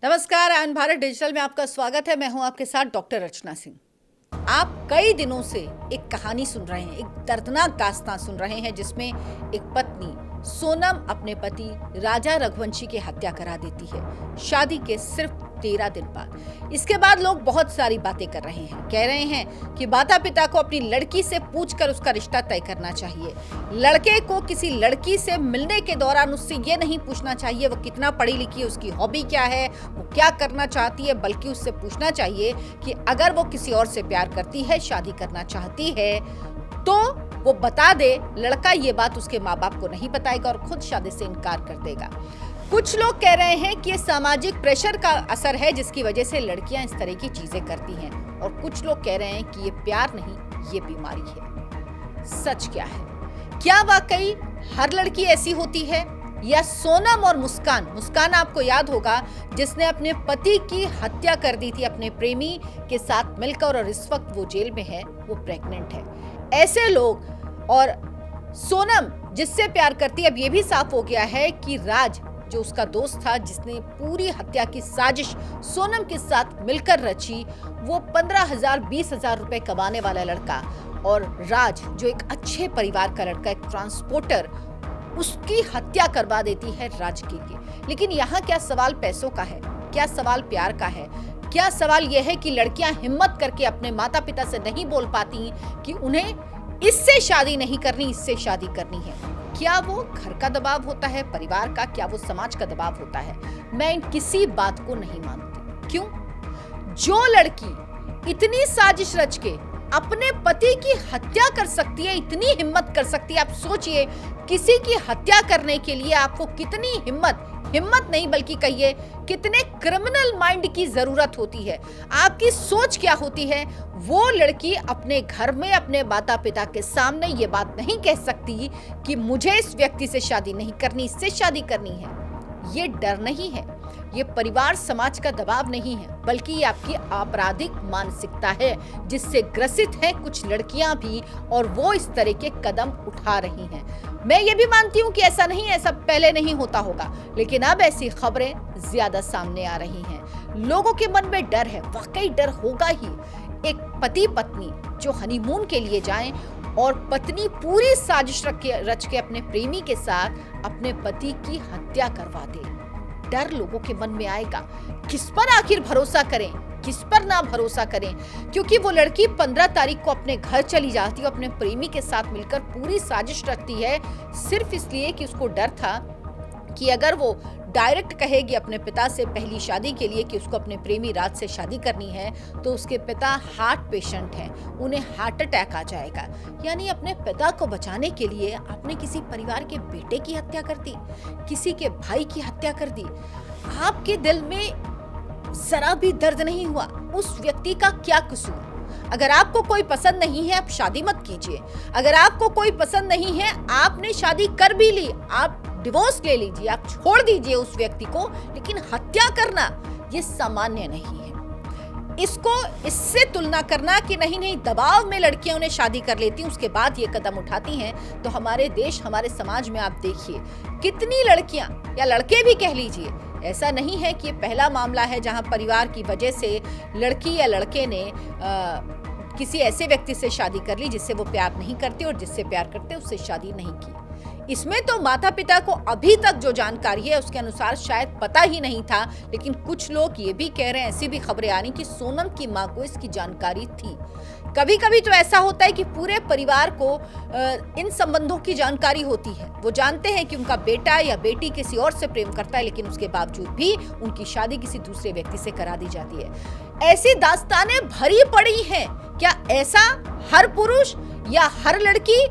नमस्कार, आन भारत डिजिटल में आपका स्वागत है। मैं हूं आपके साथ डॉक्टर रचना सिंह। आप कई दिनों से एक कहानी सुन रहे हैं, एक दर्दनाक दास्तां सुन रहे हैं जिसमें एक पत्नी सोनम अपने पति राजा रघुवंशी की हत्या करा देती है, शादी के सिर्फ 13 दिन बाद। इसके बाद लोग बहुत सारी बातें कर रहे हैं, कह रहे हैं कि माता पिता को अपनी लड़की से पूछकर उसका रिश्ता तय करना चाहिए। लड़के को किसी लड़की से मिलने के दौरान उससे ये नहीं पूछना चाहिए वो कितना पढ़ी लिखी है, उसकी हॉबी क्या है, वो क्या करना चाहती है, बल्कि उससे पूछना चाहिए कि अगर वो किसी और से प्यार करती है, शादी करना चाहती है, तो वो बता दे। लड़का ये बात उसके माँ बाप को नहीं बताएगा और खुद शादी से इनकार कर देगा। कुछ लोग कह रहे हैं कि ये सामाजिक प्रेशर का असर है जिसकी वजह से लड़कियां इस तरह की चीजें करती हैं, और कुछ लोग कह रहे हैं कि ये प्यार नहीं, ये बीमारी है। सच क्या है? क्या वाकई हर लड़की ऐसी होती है, या सोनम और मुस्कान आपको याद होगा जिसने अपने पति की हत्या कर दी थी अपने प्रेमी के साथ मिलकर, और इस वक्त वो जेल में है, वो प्रेग्नेंट है। ऐसे लोग और सोनम जिससे प्यार करती है, अब ये भी साफ हो गया है कि राज जो उसका दोस्त था जिसने पूरी हत्या की साजिश सोनम के साथ मिलकर रची, वो 15,000 20,000 रुपए कमाने वाला लड़का, और राज जो एक अच्छे परिवार का लड़का, एक ट्रांसपोर्टर, उसकी हत्या करवा देती है राज के लिए। लेकिन यहाँ क्या सवाल पैसों का है? क्या सवाल प्यार का है? क्या सवाल यह है कि लड़कियां हिम्मत करके अपने माता पिता से नहीं बोल पाती कि उन्हें इससे शादी नहीं करनी, इससे शादी करनी है? क्या वो घर का दबाव होता है, परिवार का? क्या वो समाज का दबाव होता है? मैं इन किसी बात को नहीं मानती। क्यों? जो लड़की इतनी साजिश रच के अपने पति की हत्या कर सकती है, इतनी हिम्मत कर सकती है, आप सोचिए किसी की हत्या करने के लिए आपको कितनी हिम्मत नहीं बल्कि कहिए कितने क्रिमिनल माइंड की जरूरत होती है, आपकी सोच क्या होती है। वो लड़की अपने घर में अपने माता पिता के सामने ये बात नहीं कह सकती कि मुझे इस व्यक्ति से शादी नहीं करनी, इससे शादी करनी है। ये डर नहीं है, ये परिवार समाज का दबाव नहीं है, बल्कि ये आपकी आपराधिक मानसिकता है जिससे ग्रसित हैं कुछ लड़कियां भी, और वो इस तरह के कदम उठा रही हैं। मैं ये भी मानती हूँ कि ऐसा नहीं है, ऐसा पहले नहीं होता होगा, लेकिन अब ऐसी खबरें ज्यादा सामने आ रही हैं। लोगों के मन में डर है, वाकई डर होगा ही। एक पति पत्नी जो हनीमून के लिए जाएं और पत्नी पूरी साजिश रच के अपने प्रेमी के साथ अपने पति की हत्या करवा दे, डर लोगों के मन में आएगा। किस पर आखिर भरोसा करें, किस पर ना भरोसा करें? क्योंकि वो लड़की 15 तारीख को अपने घर चली जाती है, अपने प्रेमी के साथ मिलकर पूरी साजिश रचती है, सिर्फ इसलिए कि उसको डर था कि अगर वो डायरेक्ट कहेगी अपने पिता से पहली शादी के लिए कि उसको अपने प्रेमी राज से शादी करनी है, तो उसके पिता हार्ट पेशेंट हैं, उन्हें हार्ट अटैक आ जाएगा। यानी अपने पिता को बचाने के लिए आपने किसी परिवार के बेटे की हत्या कर दी, किसी के भाई की हत्या कर दी। आपके दिल में जरा भी दर्द नहीं हुआ? उस व्यक्ति का क्या कसूर? अगर आपको कोई पसंद नहीं है, आप शादी मत कीजिए। अगर आपको कोई पसंद नहीं है, आपने शादी कर भी ली, आप डिवोर्स ले लीजिए, आप छोड़ दीजिए उस व्यक्ति को, लेकिन हत्या करना ये सामान्य नहीं है। इससे तुलना करना कि नहीं दबाव में लड़कियां उन्हें शादी कर लेती हैं, उसके बाद ये कदम उठाती हैं, तो हमारे देश, हमारे समाज में आप देखिए कितनी लड़कियां या लड़के भी कह लीजिए, ऐसा नहीं है कि ये पहला मामला है जहां परिवार की वजह से लड़की या लड़के ने किसी ऐसे व्यक्ति से शादी कर ली जिससे वो प्यार नहीं करते, और जिससे प्यार करते उससे शादी नहीं की। इसमें तो माता पिता को अभी तक जो जानकारी है उसके अनुसार शायद पता ही नहीं था, लेकिन कुछ लोग ये भी कह रहे हैं, ऐसी भी खबरें आ रही कि सोनम की मां को इसकी जानकारी थी। कभी कभी तो ऐसा होता है कि पूरे परिवार को इन संबंधों की जानकारी होती है, वो जानते हैं कि उनका बेटा या बेटी किसी और से प्रेम करता है, लेकिन उसके बावजूद भी उनकी शादी किसी दूसरे व्यक्ति से करा दी जाती है। ऐसी दास्तानें भरी पड़ी हैं। क्या ऐसा हर पुरुष या हर लड़की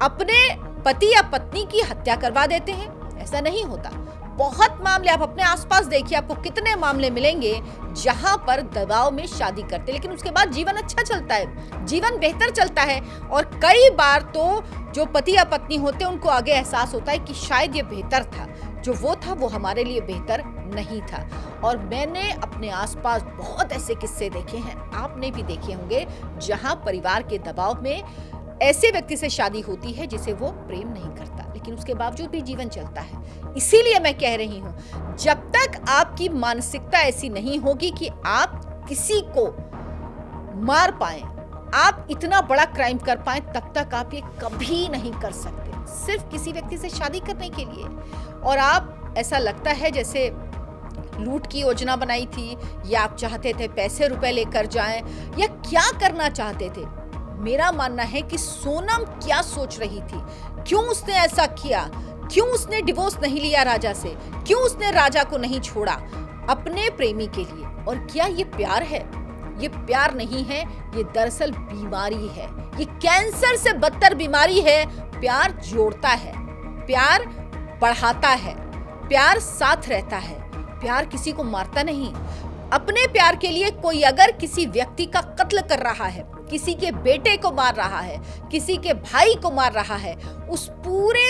अपने पति या पत्नी की हत्या करवा देते हैं? ऐसा नहीं होता। बहुत मामले आप अपने आसपास देखिए, आपको कितने मामले मिलेंगे जहां पर दबाव में शादी करते, लेकिन उसके बाद जीवन अच्छा चलता है, जीवन बेहतर चलता है। और कई बार तो जो पति या पत्नी होते हैं उनको आगे एहसास होता है कि शायद ये बेहतर था, जो वो था वो हमारे लिए बेहतर नहीं था। और मैंने अपने आसपास बहुत ऐसे किस्से देखे हैं, आपने भी देखे होंगे, जहां परिवार के दबाव में ऐसे व्यक्ति से शादी होती है जिसे वो प्रेम नहीं करता। लेकिन उसके बावजूद भी जीवन चलता है। इसीलिए मैं कह रही हूं, जब तक आपकी मानसिकता ऐसी नहीं होगी कि आप किसी को मार पाएं, आप इतना बड़ा क्राइम कर पाएं, तब तक आप ये कभी नहीं कर सकते। सिर्फ किसी व्यक्ति से शादी करने के लिए, और आप ऐसा लगता है जैसे लूट की योजना बनाई थी, या आप चाहते थे पैसे रुपए लेकर जाएं, या क्या करना चाहते थे। मेरा मानना है कि सोनम क्या सोच रही थी, क्यों उसने ऐसा किया, क्यों उसने डिवोर्स नहीं लिया राजा से, क्यों उसने राजा को नहीं छोड़ा अपने प्रेमी के लिए। और क्या ये प्यार है? ये प्यार नहीं है, ये दरअसल बीमारी है। ये कैंसर से बदतर बीमारी है। प्यार जोड़ता है, प्यार बढ़ाता है, प्यार साथ रहता है, प्यार किसी को मारता नहीं। अपने प्यार के लिए कोई अगर किसी व्यक्ति का कत्ल कर रहा है, किसी के बेटे को मार रहा है, किसी के भाई को मार रहा है, उस पूरे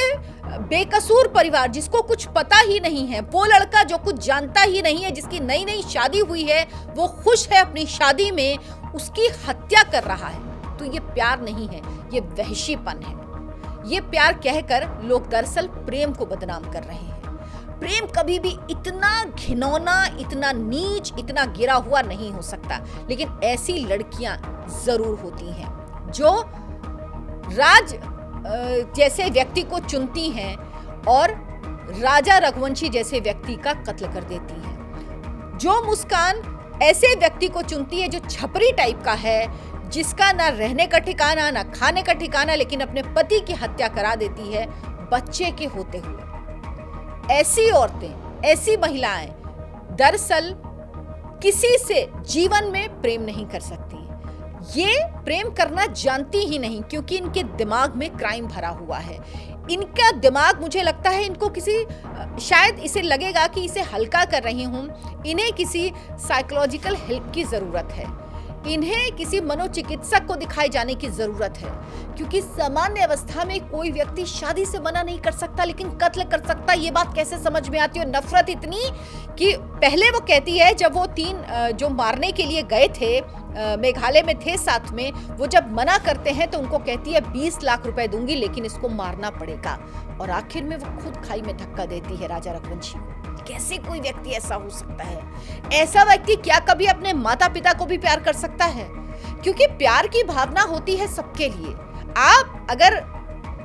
बेकसूर परिवार जिसको कुछ पता ही नहीं है, वो लड़का जो कुछ जानता ही नहीं है, जिसकी नई नई शादी हुई है, वो खुश है अपनी शादी में, उसकी हत्या कर रहा है, तो ये प्यार नहीं है, ये वहशीपन है। ये प्यार कहकर लोग दरअसल प्रेम को बदनाम कर रहे हैं। प्रेम कभी भी इतना घिनौना, इतना नीच, इतना गिरा हुआ नहीं हो सकता, लेकिन ऐसी लड़कियां जरूर होती हैं जो राज जैसे व्यक्ति को चुनती हैं और राजा रघुवंशी जैसे व्यक्ति का कत्ल कर देती हैं। जो मुस्कान ऐसे व्यक्ति को चुनती है जो छपरी टाइप का है, जिसका ना रहने का ठिकाना, ना खाने का ठिकाना, लेकिन अपने पति की हत्या करा देती है बच्चे के होते हुए। ऐसी औरतें, ऐसी महिलाएं दरअसल किसी से जीवन में प्रेम नहीं कर सकती। ये प्रेम करना जानती ही नहीं, क्योंकि इनके दिमाग में क्राइम भरा हुआ है। इनका दिमाग, मुझे लगता है इनको किसी, शायद इसे लगेगा कि इसे हल्का कर रही हूं, इन्हें किसी साइकोलॉजिकल हेल्प की जरूरत है, इन्हें किसी मनोचिकित्सक को दिखाए जाने की जरूरत है। क्योंकि सामान्य अवस्था में कोई व्यक्ति शादी से मना नहीं कर सकता, लेकिन कत्ल कर सकता। ये बात कैसे समझ में आती है? नफरत इतनी कि पहले वो कहती है, जब वो 3 जो मारने के लिए गए थे, मेघालय में थे साथ में, वो जब मना करते हैं तो उनको कहती है 20 लाख रुपए दूंगी, लेकिन इसको मारना पड़ेगा। और आखिर में वो खुद खाई में धक्का देती है राजा रघुवंशी। कैसे कोई व्यक्ति ऐसा हो सकता है? ऐसा व्यक्ति क्या कभी अपने माता पिता को भी प्यार कर सकता है? क्योंकि प्यार की भावना होती है सबके लिए। आप अगर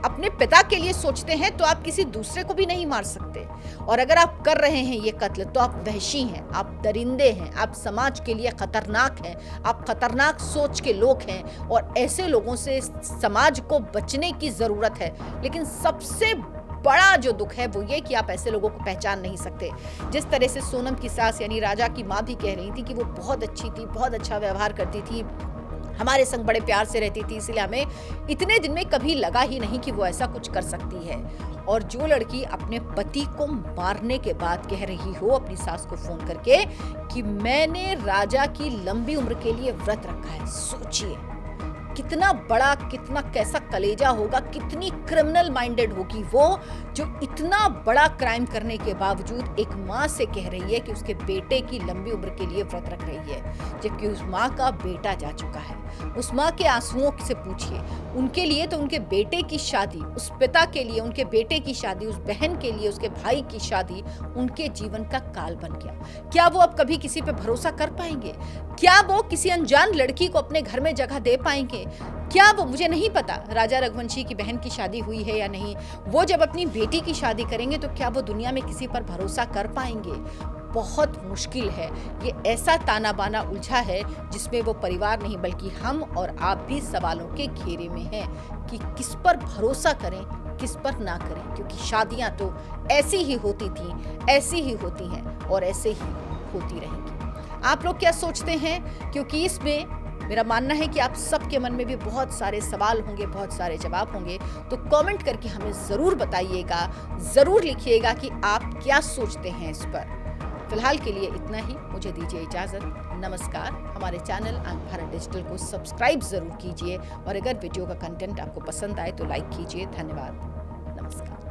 अपने पिता के लिए सोचते हैं तो आप किसी दूसरे को भी नहीं मार सकते, और अगर आप कर रहे हैं ये कत्ल तो आप वहशी हैं, आप दरिंदे हैं, आप समाज के लिए खतरनाक हैं, आप खतरनाक सोच के लोग हैं, और ऐसे लोगों से समाज को बचने की जरूरत है। लेकिन सबसे बड़ा जो दुख है वो ये कि आप ऐसे लोगों को पहचान नहीं सकते। जिस तरह से सोनम की सास यानी राजा की माँ भी कह रही थी कि वो बहुत अच्छी थी, बहुत अच्छा व्यवहार करती थी, हमारे संग बड़े प्यार से रहती थी, इसलिए हमें इतने दिन में कभी लगा ही नहीं कि वो ऐसा कुछ कर सकती है। और जो लड़की अपने पति को मारने के बाद कह रही हो अपनी सास को फोन करके कि मैंने राजा की लंबी उम्र के लिए व्रत रखा है, सोचिए कितना बड़ा, कितना कैसा कलेजा होगा, कितनी क्रिमिनल माइंडेड होगी वो, जो इतना बड़ा क्राइम करने के बावजूद एक माँ से कह रही है कि उसके बेटे की लंबी उम्र के लिए व्रत रख रही है, जबकि उस माँ का बेटा जा चुका है। उस माँ के आंसुओं से पूछिए, उनके लिए तो उनके बेटे की शादी, उस पिता के लिए उनके बेटे की शादी, उस बहन के लिए उसके भाई की शादी उनके जीवन का काल बन गया। क्या वो अब कभी किसी पे भरोसा कर पाएंगे? क्या वो किसी अनजान लड़की को अपने घर में जगह दे पाएंगे? क्या वो, मुझे नहीं पता राजा रघुवंशी की बहन की शादी हुई है या नहीं, वो जब अपनी बेटी की शादी करेंगे तो क्या वो दुनिया में किसी पर भरोसा कर पाएंगे? बहुत मुश्किल है। ये ऐसा ताना बाना उलझा है जिसमें वो परिवार नहीं बल्कि हम और आप भी सवालों के घेरे में हैं कि किस पर भरोसा करें, किस पर ना करें, क्योंकि शादियां तो ऐसी ही होती थी, ऐसी ही होती हैं और ऐसे ही होती रहेंगी। आप लोग क्या सोचते हैं? क्योंकि इसमें मेरा मानना है कि आप सबके मन में भी बहुत सारे सवाल होंगे, बहुत सारे जवाब होंगे, तो कमेंट करके हमें ज़रूर बताइएगा, ज़रूर लिखिएगा कि आप क्या सोचते हैं इस पर। फिलहाल के लिए इतना ही, मुझे दीजिए इजाज़त। नमस्कार। हमारे चैनल आंख भारत डिजिटल को सब्सक्राइब ज़रूर कीजिए, और अगर वीडियो का कंटेंट आपको पसंद आए तो लाइक कीजिए। धन्यवाद। नमस्कार।